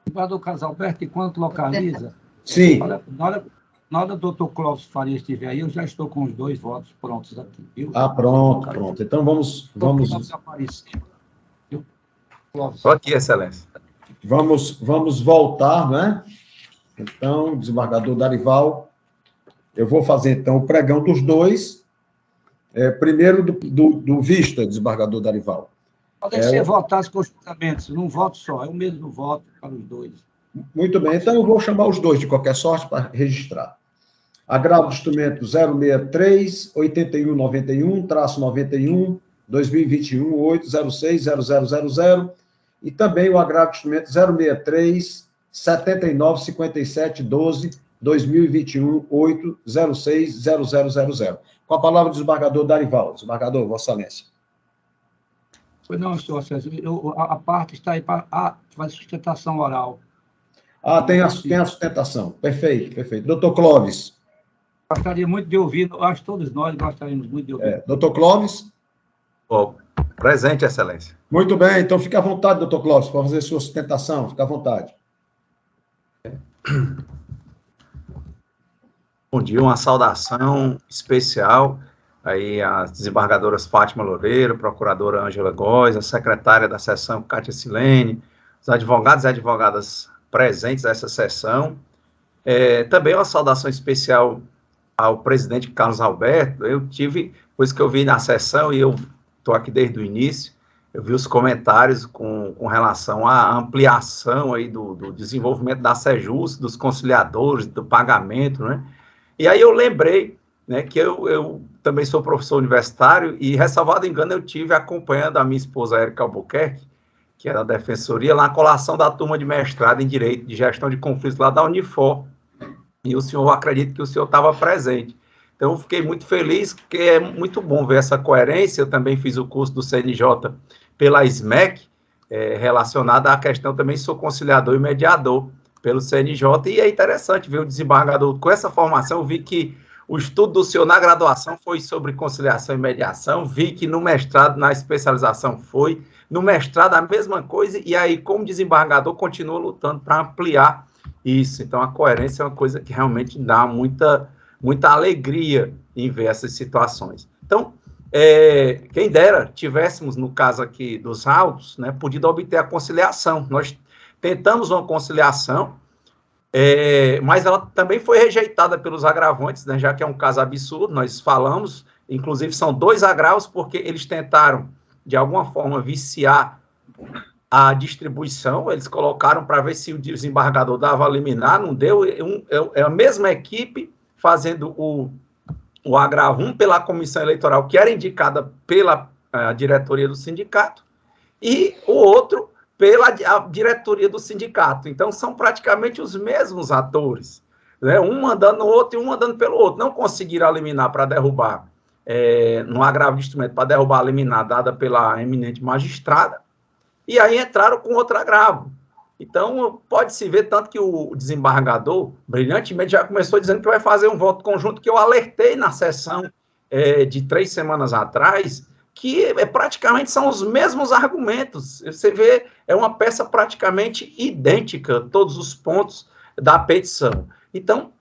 Desembargador Carlos Alberto, enquanto localiza, Sim. Na hora do doutor Clóvis Faria estiver aí, eu já estou com os 2 votos prontos aqui, viu? Pronto. Então vamos. Clóvis apareceu. Estou aqui, Excelência. Vamos voltar, né? Então, desembargador Darival, eu vou fazer, então, o pregão dos dois. Primeiro do Vista, desembargador Darival. Podem ser votados conjuntamente, num voto só, é o mesmo voto para os dois. Muito bem, então eu vou chamar os dois, de qualquer sorte, para registrar. Agravo do instrumento 063-8191-91, 2021-806-0000, e também o agravo do instrumento 063-7957-12, 2021-806-0000. Com a palavra do desembargador Darival. Desembargador, Vossa Excelência. Pois não, senhor César, a parte está aí para fazer sustentação oral. Tem a sustentação. Perfeito. Doutor Clóvis. Gostaria muito de ouvir, acho que todos nós gostaríamos muito de ouvir. Doutor Clóvis. Presente, Excelência. Muito bem, então fique à vontade, doutor Clóvis, para fazer sua sustentação. Fique à vontade. Bom dia, uma saudação especial aí às desembargadoras Fátima Loureiro, procuradora Ângela Góes, a secretária da sessão Cátia Silene, os advogados e advogadas presentes nessa sessão. Também uma saudação especial ao presidente Carlos Alberto. Depois que eu vi na sessão, e eu estou aqui desde o início, eu vi os comentários com relação à ampliação aí do desenvolvimento da Sejus, dos conciliadores, do pagamento, né? E aí eu lembrei, né, que eu também sou professor universitário e, ressalvado engano, eu tive acompanhando a minha esposa Érica Albuquerque, que é da Defensoria, lá na colação da turma de mestrado em Direito de Gestão de Conflitos lá da Unifor. E o senhor, acredito que o senhor estava presente. Então, eu fiquei muito feliz, porque é muito bom ver essa coerência. Eu também fiz o curso do CNJ pela SMEC, relacionado à questão, também sou conciliador e mediador pelo CNJ, e é interessante ver o desembargador com essa formação. Eu vi que o estudo do senhor na graduação foi sobre conciliação e mediação, vi que no mestrado, na especialização foi, no mestrado a mesma coisa, e aí, como desembargador, continua lutando para ampliar isso. Então, a coerência é uma coisa que realmente dá muita alegria em ver essas situações. Então, quem dera tivéssemos, no caso aqui dos autos, né, podido obter a conciliação. Nós tentamos uma conciliação, mas ela também foi rejeitada pelos agravantes, né, já que é um caso absurdo. Nós falamos, inclusive são 2 agravos, porque eles tentaram, de alguma forma, viciar a distribuição. Eles colocaram para ver se o desembargador dava a liminar, não deu. É a mesma equipe fazendo o agravo 1 pela comissão eleitoral, que era indicada pela diretoria do sindicato, e o outro pela diretoria do sindicato. Então, são praticamente os mesmos atores, né? Um mandando no outro e um mandando pelo outro. Não conseguiram eliminar para derrubar, no agravo de instrumento, para derrubar a liminar dada pela eminente magistrada, e aí entraram com outro agravo. Então, pode-se ver tanto que o desembargador, brilhantemente, já começou dizendo que vai fazer um voto conjunto, que eu alertei na sessão de 3 semanas atrás, que praticamente são os mesmos argumentos. Você vê, é uma peça praticamente idêntica, todos os pontos da petição. Então,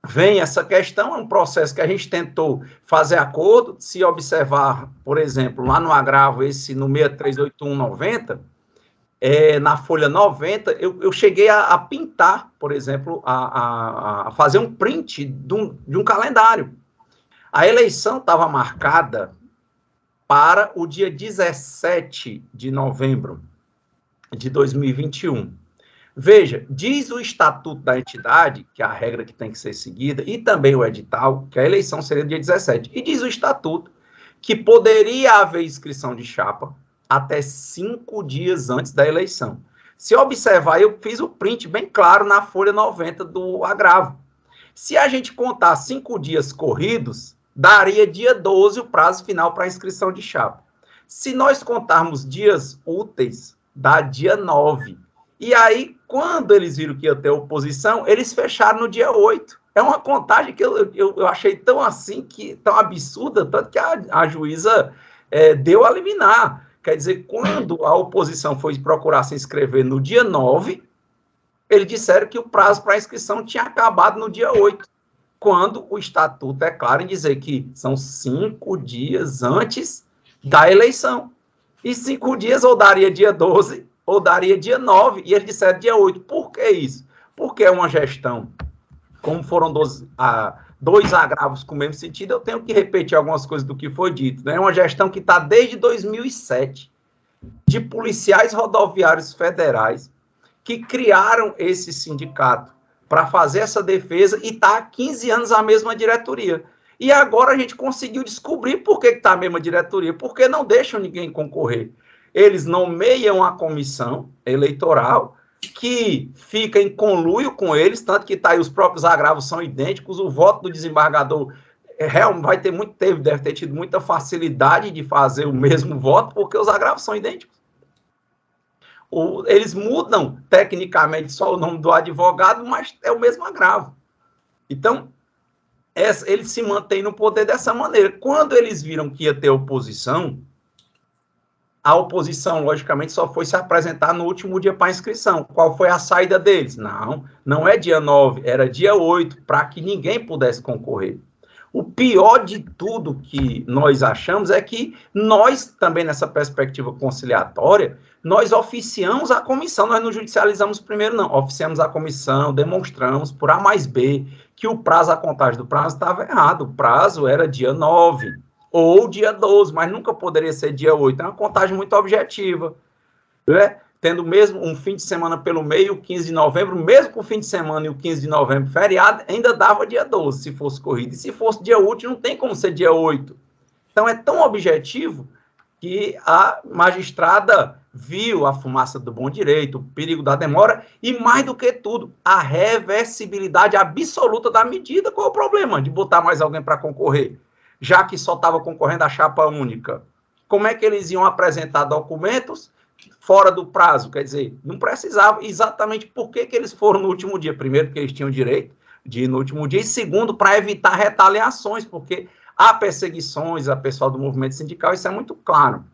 vem essa questão, é um processo que a gente tentou fazer acordo. Se observar, por exemplo, lá no agravo, esse no 638190, na folha 90, eu cheguei a pintar, por exemplo, a fazer um print de um calendário. A eleição estava marcada para o dia 17 de novembro de 2021. Veja, diz o estatuto da entidade, que é a regra que tem que ser seguida, e também o edital, que a eleição seria no dia 17. E diz o estatuto que poderia haver inscrição de chapa até 5 dias antes da eleição. Se observar, eu fiz o print bem claro na folha 90 do agravo. Se a gente contar 5 dias corridos, daria dia 12 o prazo final para a inscrição de chapa. Se nós contarmos dias úteis, dá dia 9. E aí, quando eles viram que ia ter oposição, eles fecharam no dia 8. É uma contagem que eu achei tão assim, tão absurda, tanto que a juíza deu a liminar. Quer dizer, quando a oposição foi procurar se inscrever no dia 9, Eles disseram que o prazo para inscrição tinha acabado no dia 8, quando o estatuto é claro em dizer que são 5 dias antes da eleição. E 5 dias ou daria dia 12, ou daria dia 9, e eles disseram dia 8. Por que isso? Porque é uma gestão, como foram dois agravos com o mesmo sentido, eu tenho que repetir algumas coisas do que foi dito. Né? É uma gestão que está desde 2007, de policiais rodoviários federais, que criaram esse sindicato para fazer essa defesa e está há 15 anos a mesma diretoria. E agora a gente conseguiu descobrir por que está a mesma diretoria, porque não deixam ninguém concorrer. Eles nomeiam a comissão eleitoral, que fica em conluio com eles, tanto que tá aí, os próprios agravos são idênticos, o voto do desembargador deve ter tido muita facilidade de fazer o mesmo voto, porque os agravos são idênticos. Eles mudam, tecnicamente, só o nome do advogado, mas é o mesmo agravo. Então, eles se mantêm no poder dessa maneira. Quando eles viram que ia ter oposição, a oposição, logicamente, só foi se apresentar no último dia para inscrição. Qual foi a saída deles? Não é dia 9, era dia 8, para que ninguém pudesse concorrer. O pior de tudo que nós achamos é que nós, também nessa perspectiva conciliatória, nós oficiamos a comissão, nós não judicializamos primeiro, não. Oficiamos a comissão, demonstramos por A mais B que o prazo, a contagem do prazo estava errado. O prazo era dia 9 ou dia 12, mas nunca poderia ser dia 8. É uma contagem muito objetiva, né? Tendo mesmo um fim de semana pelo meio, o 15 de novembro, mesmo com o fim de semana e o 15 de novembro feriado, ainda dava dia 12, se fosse corrida. E se fosse dia útil, não tem como ser dia 8. Então, é tão objetivo que a magistrada viu a fumaça do bom direito, o perigo da demora e, mais do que tudo, a reversibilidade absoluta da medida. Qual é o problema de botar mais alguém para concorrer? Já que só estava concorrendo a chapa única. Como é que eles iam apresentar documentos fora do prazo? Quer dizer, não precisava. Exatamente por que eles foram no último dia? Primeiro, porque eles tinham direito de ir no último dia. E segundo, para evitar retaliações, porque há perseguições a pessoal do movimento sindical, isso é muito claro,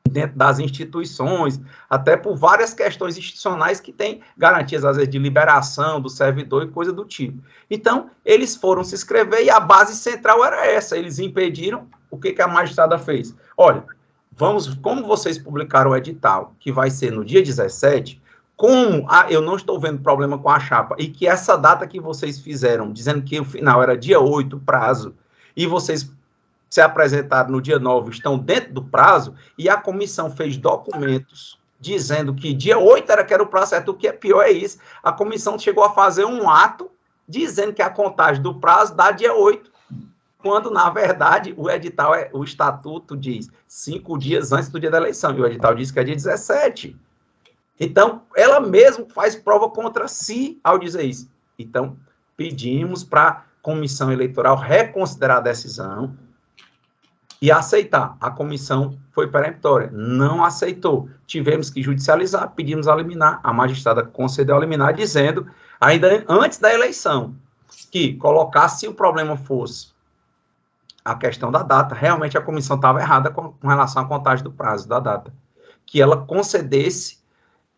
dentro das instituições, até por várias questões institucionais que têm garantias, às vezes, de liberação do servidor e coisa do tipo. Então, eles foram se inscrever e a base central era essa. Eles impediram. O que a magistrada fez? Olha, como vocês publicaram o edital, que vai ser no dia 17, eu não estou vendo problema com a chapa, e que essa data que vocês fizeram, dizendo que o final era dia 8, prazo, e vocês se apresentaram no dia 9, estão dentro do prazo, e a comissão fez documentos dizendo que dia 8 que era o prazo certo. O que é pior é isso. A comissão chegou a fazer um ato dizendo que a contagem do prazo dá dia 8, quando, na verdade, o estatuto diz 5 dias antes do dia da eleição, e o edital diz que é dia 17. Então, ela mesma faz prova contra si ao dizer isso. Então, pedimos para a comissão eleitoral reconsiderar a decisão e aceitar. A comissão foi peremptória, não aceitou. Tivemos que judicializar, pedimos a liminar, a magistrada concedeu a liminar, dizendo, ainda antes da eleição, que colocasse, se o problema fosse a questão da data, realmente a comissão estava errada com relação à contagem do prazo da data, que ela concedesse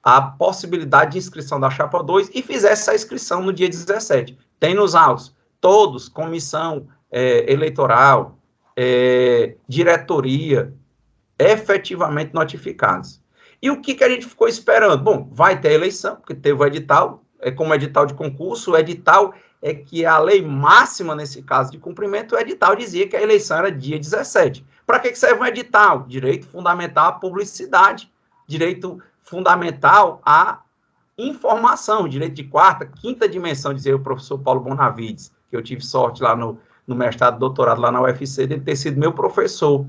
a possibilidade de inscrição da chapa 2 e fizesse a inscrição no dia 17. Tem nos autos, todos, comissão eleitoral, diretoria, efetivamente notificados. E o que a gente ficou esperando? Bom, vai ter eleição, porque teve o edital, como edital de concurso, o edital é que a lei máxima, nesse caso de cumprimento, o edital dizia que a eleição era dia 17. Para que serve um edital? Direito fundamental à publicidade, direito fundamental à informação, direito de quarta, quinta dimensão, dizia o professor Paulo Bonavides, que eu tive sorte lá no mestrado, doutorado lá na UFC, de ter sido meu professor.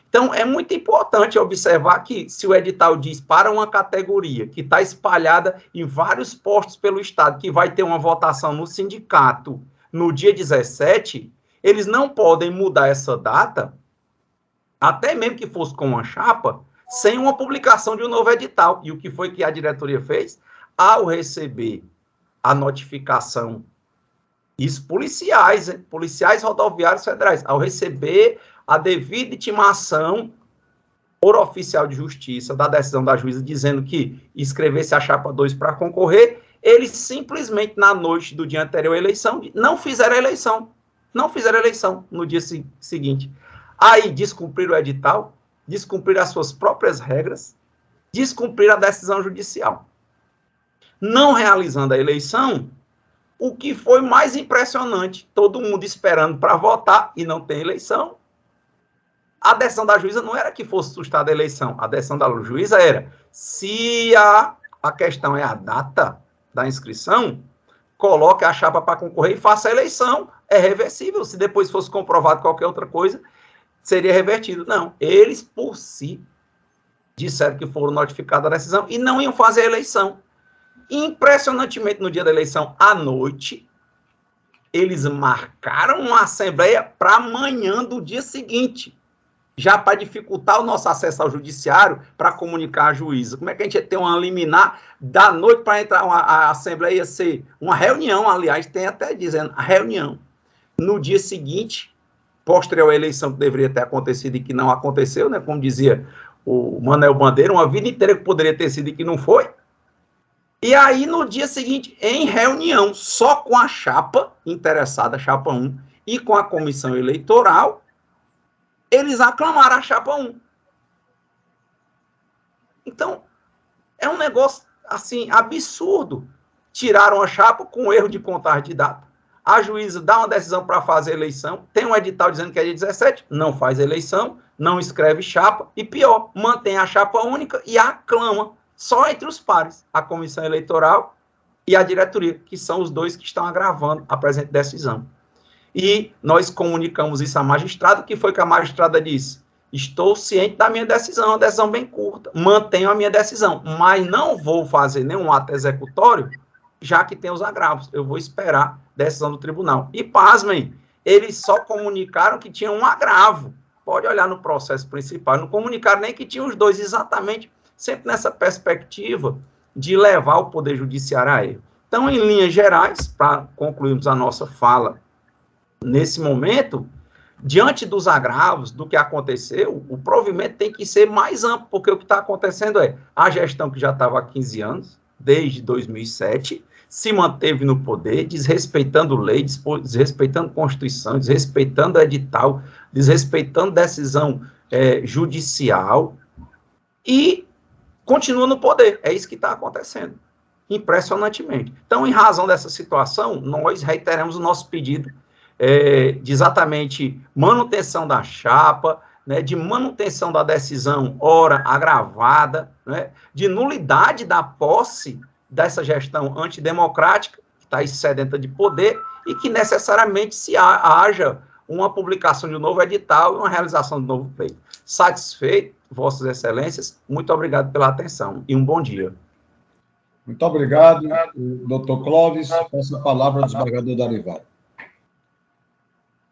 Então, é muito importante observar que, se o edital diz para uma categoria que está espalhada em vários postos pelo Estado, que vai ter uma votação no sindicato no dia 17, eles não podem mudar essa data, até mesmo que fosse com uma chapa, sem uma publicação de um novo edital. E o que foi que a diretoria fez? Ao receber a notificação, isso policiais rodoviários federais, ao receber a devida intimação por oficial de justiça da decisão da juíza dizendo que escrevesse a chapa 2 para concorrer, Eles simplesmente, na noite do dia anterior à eleição, não fizeram a eleição. Não fizeram a eleição no dia seguinte. Aí, descumpriram o edital, descumpriram as suas próprias regras, descumpriram a decisão judicial. Não realizando a eleição, o que foi mais impressionante, todo mundo esperando para votar e não tem eleição. A decisão da juíza não era que fosse sustada a eleição, a decisão da juíza era, se a questão é a data da inscrição, coloque a chapa para concorrer e faça a eleição, é reversível, se depois fosse comprovado qualquer outra coisa, seria revertido. Não, eles por si disseram que foram notificados a decisão e não iam fazer a eleição. Impressionantemente, no dia da eleição, à noite, eles marcaram uma assembleia para amanhã do dia seguinte, já para dificultar o nosso acesso ao judiciário, para comunicar à juíza. Como é que a gente ia ter uma liminar da noite para entrar, a assembleia ia ser uma reunião, aliás, tem até dizendo, a reunião. No dia seguinte, posterior à eleição que deveria ter acontecido e que não aconteceu, né, como dizia o Manuel Bandeira, uma vida inteira que poderia ter sido e que não foi. E aí, no dia seguinte, em reunião, só com a chapa interessada, chapa 1, e com a comissão eleitoral, eles aclamaram a chapa 1. Então, é um negócio, assim, absurdo. Tiraram a chapa com erro de contagem de data. A juíza dá uma decisão para fazer eleição, tem um edital dizendo que é dia 17, não faz eleição, não escreve chapa, e pior, mantém a chapa única e aclama só entre os pares, a comissão eleitoral e a diretoria, que são os dois que estão agravando a presente decisão. E nós comunicamos isso à magistrada, que foi que a magistrada disse, estou ciente da minha decisão, uma decisão bem curta, mantenho a minha decisão, mas não vou fazer nenhum ato executório, já que tem os agravos, eu vou esperar decisão do tribunal. E pasmem, eles só comunicaram que tinha um agravo, pode olhar no processo principal, não comunicaram nem que tinha os dois exatamente, sempre nessa perspectiva de levar o Poder Judiciário a erro. Então, em linhas gerais, para concluirmos a nossa fala nesse momento, diante dos agravos, do que aconteceu, o provimento tem que ser mais amplo, porque o que está acontecendo é a gestão que já estava há 15 anos, desde 2007, se manteve no poder, desrespeitando lei, desrespeitando Constituição, desrespeitando edital, desrespeitando decisão judicial, e continua no poder. É isso que está acontecendo, impressionantemente. Então, em razão dessa situação, nós reiteramos o nosso pedido de exatamente manutenção da chapa, né, de manutenção da decisão ora agravada, né, de nulidade da posse dessa gestão antidemocrática, que está sedenta de poder, e que necessariamente haja uma publicação de um novo edital e uma realização de um novo pleito. Satisfeito, Vossas Excelências, muito obrigado pela atenção e um bom dia. Muito obrigado, doutor Clóvis. Passa a palavra ao desembargador Darival.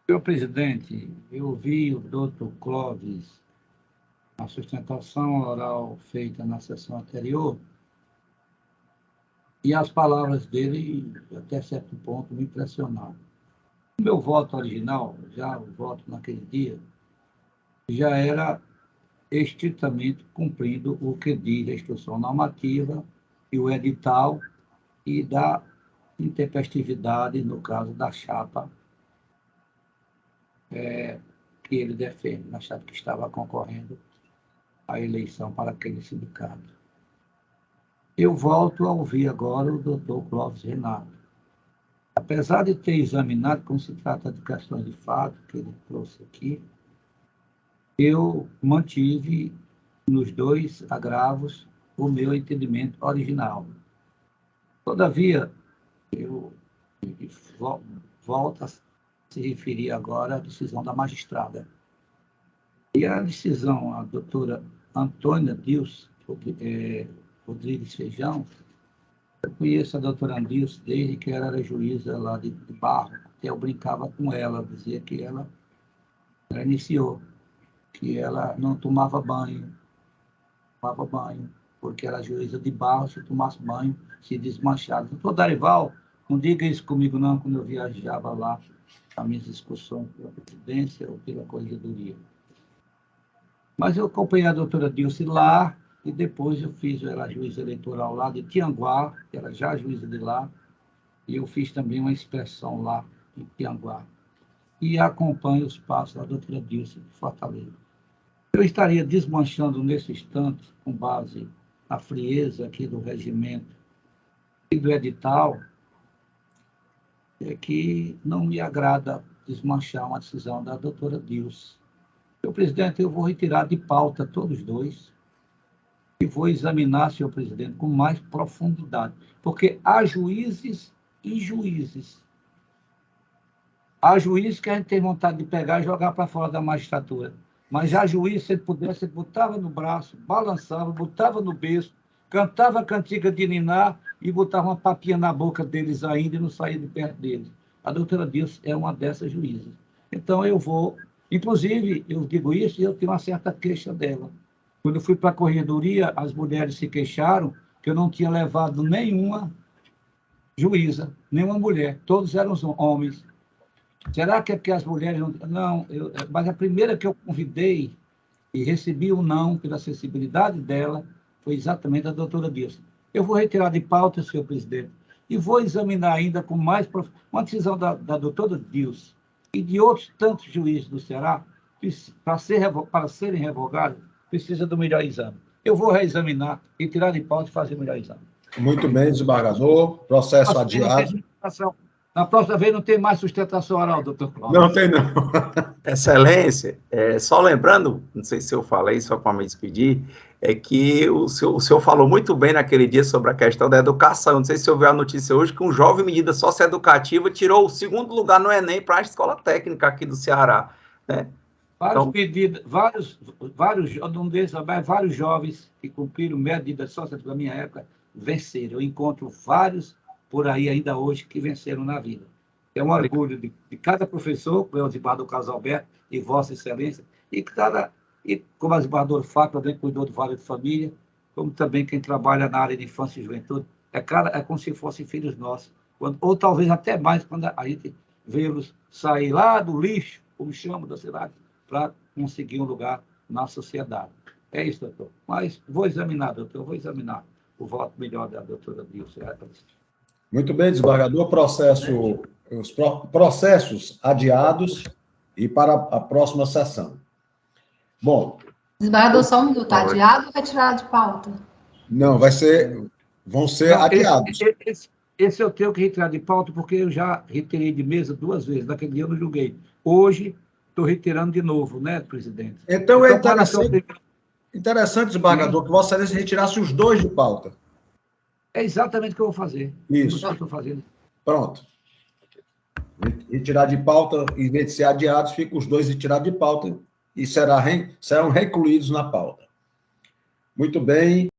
Senhor presidente, eu ouvi o doutor Clóvis, a sustentação oral feita na sessão anterior, e as palavras dele, até certo ponto, me impressionaram. O meu voto original, já o voto naquele dia, já era estritamente cumprindo o que diz a instrução normativa e o edital e da intempestividade, no caso da chapa que ele defende, na chapa que estava concorrendo à eleição para aquele sindicato. Eu volto a ouvir agora o doutor Clóvis Renato. Apesar de ter examinado, como se trata de questões de fato que ele trouxe aqui, eu mantive nos dois agravos o meu entendimento original. Todavia, eu volto a se referir agora à decisão da magistrada. E a decisão, a doutora Antônia Dilce Rodrigues Feijão, eu conheço a doutora Dilce desde que ela era juíza lá de Barro, até eu brincava com ela, dizia que ela iniciou, que ela não tomava banho, porque era juíza de Barro, se tomasse banho, se desmanchava. Doutor Darival, não diga isso comigo não, quando eu viajava lá, as minhas discussões pela presidência ou pela corregedoria. Mas eu acompanhei a doutora Dilce lá, e depois eu fiz, eu era juiz eleitoral lá de Tianguá, que era já juíza de lá, e eu fiz também uma inspeção lá em Tianguá. E acompanho os passos da doutora Dilce de Fortaleza. Eu estaria desmanchando nesse instante, com base na frieza aqui do regimento e do edital, é que não me agrada desmanchar uma decisão da doutora Dilce. Senhor presidente, eu vou retirar de pauta todos dois e vou examinar, senhor presidente, com mais profundidade, porque há juízes e juízes. Há juízes que a gente tem vontade de pegar e jogar para fora da magistratura. Mas já juiz, se ele pudesse, ele botava no braço, balançava, botava no berço, cantava a cantiga de niná e botava uma papinha na boca deles ainda e não saía de perto deles. A doutora Dilce é uma dessas juízes. Então, eu vou... Inclusive, eu digo isso e eu tenho uma certa queixa dela. Quando eu fui para a corredoria, as mulheres se queixaram que eu não tinha levado nenhuma juíza, nenhuma mulher. Todos eram homens. Será que é porque as mulheres não... Não, mas a primeira que eu convidei e recebi o não pela acessibilidade dela foi exatamente a doutora Dilce. Eu vou retirar de pauta, senhor presidente, e vou examinar ainda com mais uma decisão da doutora Dilce e de outros tantos juízes do Ceará, para serem revogados, precisa do melhor exame. Eu vou reexaminar e tirar de pauta e fazer o melhor exame. Muito bem, desembargador. Processo adiado. Na próxima vez não tem mais sustentação oral, doutor Cláudio. Não tem, não. Excelência, só lembrando, não sei se eu falei, só para me despedir, é que o senhor falou muito bem naquele dia sobre a questão da educação. Não sei se o senhor viu a notícia hoje que um jovem medida socioeducativa tirou o 2º lugar no Enem para a escola técnica aqui do Ceará, né? Vários jovens que cumpriram medidas socioeducativas na minha época venceram. Eu encontro vários por aí ainda hoje que venceram na vida. É um orgulho de cada professor, como é o desembargador Carlos Alberto e Vossa Excelência, e como a desembargadora Fátima também cuidou do Vale de Família, como também quem trabalha na área de infância e juventude, é como se fossem filhos nossos, ou talvez até mais, quando a gente vê-los sair lá do lixo, como chamam da cidade, para conseguir um lugar na sociedade. É isso, doutor. Mas vou examinar, doutor, o voto melhor da doutora Dilce. Muito bem, desembargador. Os processos adiados e para a próxima sessão. Bom. Desembargador, só um minuto. Adiado ou retirado de pauta? Não, vão ser adiados. Esse eu tenho que retirar de pauta, porque eu já retirei de mesa 2 vezes. Naquele dia eu não julguei. Hoje, estou retirando de novo, né, presidente? Então é interessante, desembargador, que Vossa Excelência retirasse os 2 de pauta. É exatamente o que eu vou fazer. Isso. Que eu estou fazendo. Pronto. Retirar de pauta, em vez de ser adiados, fica os 2 retirados de pauta e serão recluídos na pauta. Muito bem.